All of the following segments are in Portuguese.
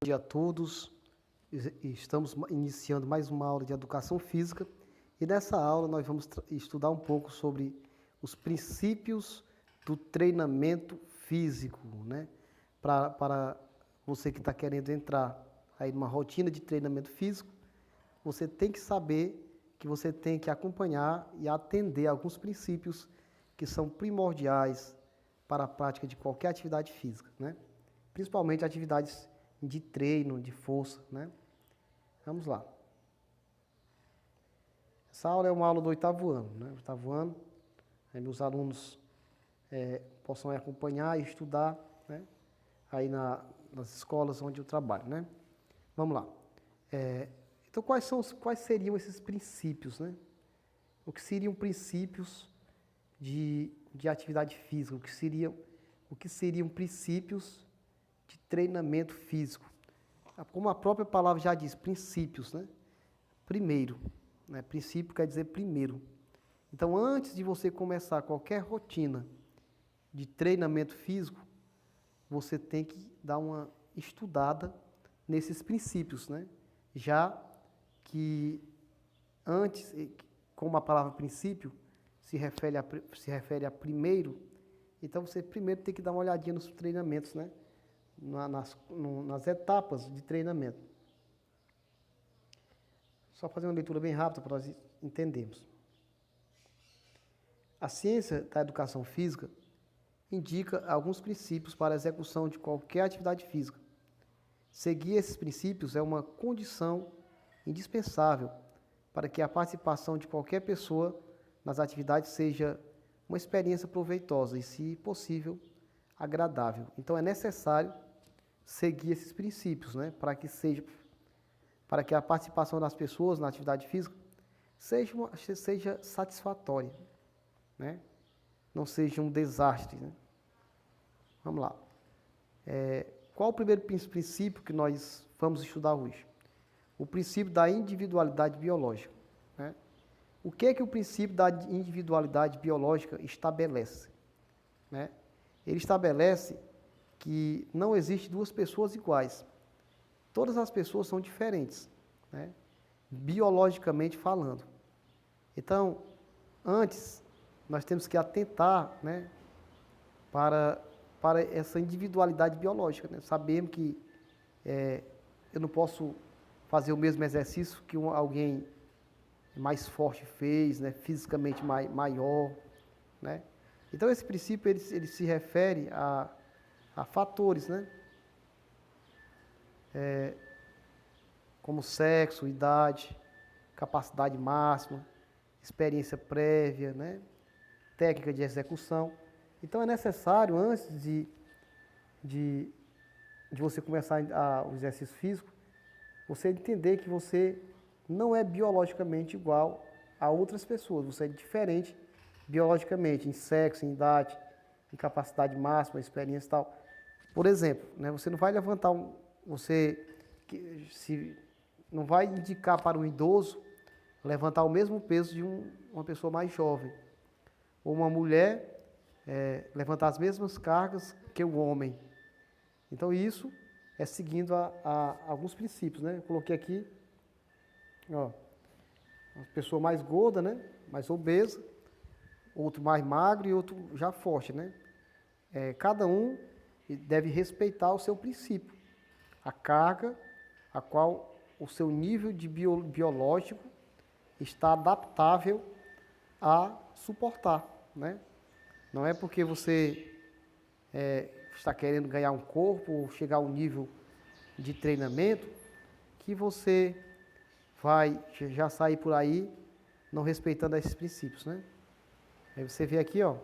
Dia a todos. Estamos iniciando mais uma aula de educação física e nessa aula nós vamos estudar um pouco sobre os princípios do treinamento físico, né? Para você que está querendo entrar aí numa rotina de treinamento físico, você tem que saber que você tem que acompanhar e atender alguns princípios que são primordiais para a prática de qualquer atividade física, né? Principalmente atividades de treino, de força, né? Vamos lá. Essa aula é uma aula do 8º ano, né? 8º ano, aí meus alunos possam acompanhar e estudar, né? Aí nas escolas onde eu trabalho, né? Vamos lá. Então, quais seriam esses princípios, né? O que seriam princípios de atividade física? O que seriam princípios de treinamento físico? Como a própria palavra já diz, princípios, né? Primeiro, né? Princípio quer dizer primeiro. Então, antes de você começar qualquer rotina de treinamento físico, você tem que dar uma estudada nesses princípios, né? Já que antes, como a palavra princípio se refere a primeiro, então você primeiro tem que dar uma olhadinha nos treinamentos, né? Nas etapas de treinamento. Só fazer uma leitura bem rápida para nós entendermos. A ciência da educação física indica alguns princípios para a execução de qualquer atividade física. Seguir esses princípios é uma condição indispensável para que a participação de qualquer pessoa nas atividades seja uma experiência proveitosa e, se possível, agradável. Então é necessário seguir esses princípios, né, para que a participação das pessoas na atividade física seja satisfatória, né? Não seja um desastre, né? Vamos lá. Qual o primeiro princípio que nós vamos estudar hoje? O princípio da individualidade biológica, né? O que é que o princípio da individualidade biológica estabelece, né? Ele estabelece que não existe duas pessoas iguais. Todas as pessoas são diferentes, né? Biologicamente falando. Então, antes, nós temos que atentar, né, para essa individualidade biológica, né? Sabemos que eu não posso fazer o mesmo exercício que alguém mais forte fez, né, fisicamente maior, né? Então, esse princípio ele se refere a fatores, né? Como sexo, idade, capacidade máxima, experiência prévia, né? Técnica de execução. Então, é necessário, antes de você começar o exercício físico, você entender que você não é biologicamente igual a outras pessoas. Você é diferente biologicamente, em sexo, em idade, em capacidade máxima, experiência e tal. Por exemplo, né, você não vai levantar não vai indicar para um idoso levantar o mesmo peso de uma pessoa mais jovem. Ou uma mulher levantar as mesmas cargas que o homem. Então, isso é seguindo a alguns princípios, né? Eu coloquei aqui, ó, uma pessoa mais gorda, né? Mais obesa, outro mais magro e outro já forte, né? Cada um deve respeitar o seu princípio, a carga a qual o seu nível de biológico está adaptável a suportar, né? Não é porque você está querendo ganhar um corpo ou chegar a um nível de treinamento que você vai já sair por aí não respeitando esses princípios, né? Aí você vê aqui, ó,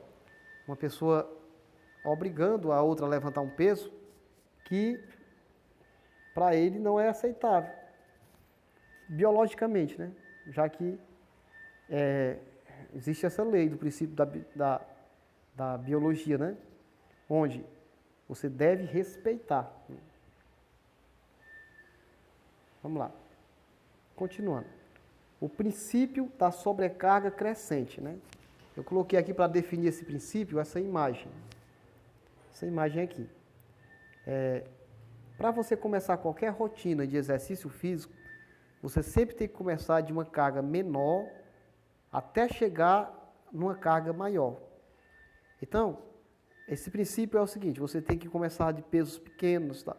uma pessoa obrigando a outra a levantar um peso que para ele não é aceitável, biologicamente, né? Já que existe essa lei do princípio da biologia, né? Onde você deve respeitar. Vamos lá. Continuando. O princípio da sobrecarga crescente, né? Eu coloquei aqui para definir esse princípio, essa imagem. Essa imagem aqui. Para você começar qualquer rotina de exercício físico, você sempre tem que começar de uma carga menor até chegar numa carga maior. Então, esse princípio é o seguinte, você tem que começar de pesos pequenos, tá?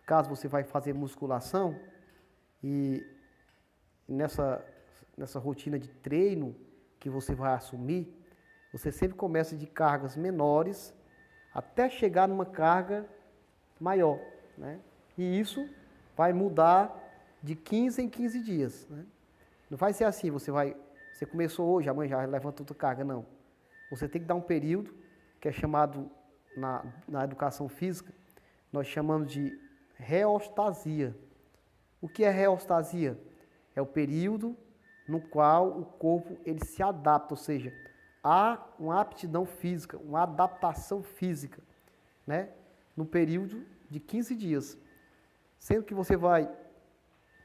Caso você vai fazer musculação e nessa rotina de treino que você vai assumir, você sempre começa de cargas menores até chegar numa carga maior, né? E isso vai mudar de 15 em 15 dias, né? Não vai ser assim, você começou hoje, amanhã já levanta outra carga, não. Você tem que dar um período, que é chamado, na educação física, nós chamamos de reostasia. O que é reostasia? É o período no qual o corpo ele se adapta, ou seja, há uma aptidão física, uma adaptação física, né? No período de 15 dias. Sendo que você vai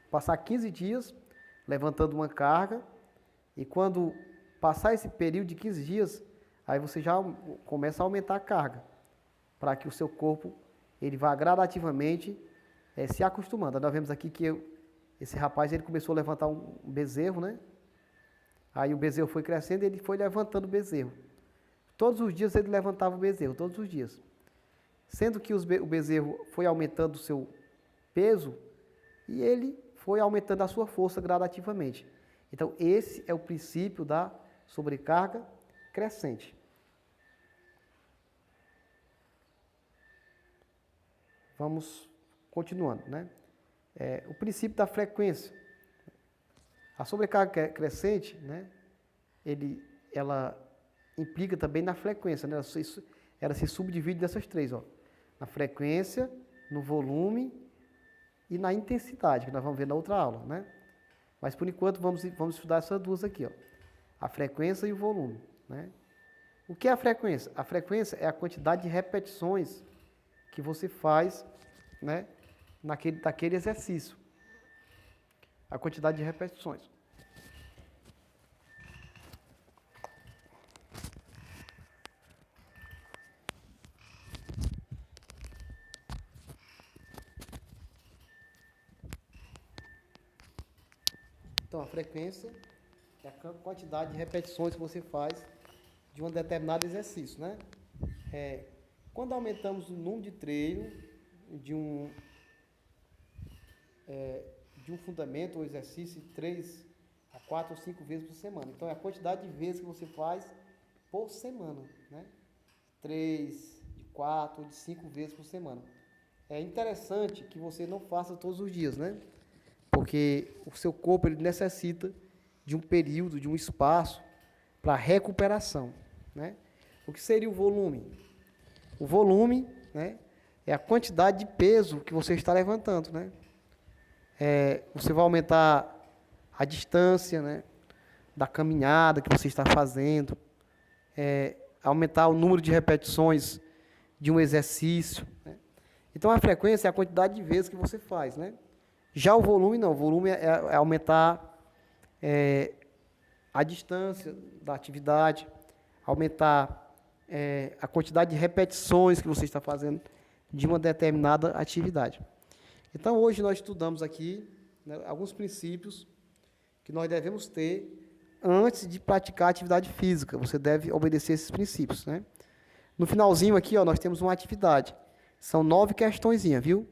passar 15 dias levantando uma carga e quando passar esse período de 15 dias, aí você já começa a aumentar a carga, para que o seu corpo ele vá gradativamente se acostumando. Nós vemos aqui que esse rapaz ele começou a levantar um bezerro, né? Aí o bezerro foi crescendo e ele foi levantando o bezerro. Todos os dias ele levantava o bezerro, todos os dias. Sendo que o bezerro foi aumentando o seu peso e ele foi aumentando a sua força gradativamente. Então, esse é o princípio da sobrecarga crescente. Vamos continuando, né? O princípio da frequência. A sobrecarga crescente, né? Ela implica também na frequência, né? Ela se subdivide dessas três, ó. Na frequência, no volume e na intensidade, que nós vamos ver na outra aula, né? Mas por enquanto vamos estudar essas duas aqui, ó. A frequência e o volume, né? O que é a frequência? A frequência é a quantidade de repetições que você faz, né, daquele exercício. A quantidade de repetições. Então, a frequência é a quantidade de repetições que você faz de um determinado exercício, né? Quando aumentamos o número de treino de um fundamento ou exercício de 3 a 4 ou 5 vezes por semana. Então, é a quantidade de vezes que você faz por semana, né? 3, de 4 ou de 5 vezes por semana. É interessante que você não faça todos os dias, né? Porque o seu corpo ele necessita de um período, de um espaço para recuperação, né? O que seria o volume? O volume, né, é a quantidade de peso que você está levantando, né? Você vai aumentar a distância, né, da caminhada que você está fazendo, aumentar o número de repetições de um exercício, né? Então, a frequência é a quantidade de vezes que você faz, né? Já o volume não, o volume é aumentar a distância da atividade, aumentar a quantidade de repetições que você está fazendo de uma determinada atividade. Então, hoje nós estudamos aqui, né, alguns princípios que nós devemos ter antes de praticar atividade física. Você deve obedecer esses princípios, né? No finalzinho aqui, ó, nós temos uma atividade. São 9 questõezinhas, viu?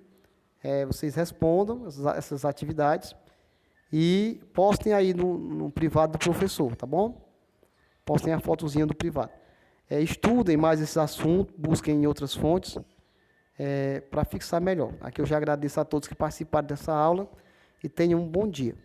Vocês respondam essas atividades e postem aí no privado do professor, tá bom? Postem a fotozinha do privado. Estudem mais esses assuntos, busquem em outras fontes para fixar melhor. Aqui eu já agradeço a todos que participaram dessa aula e tenham um bom dia.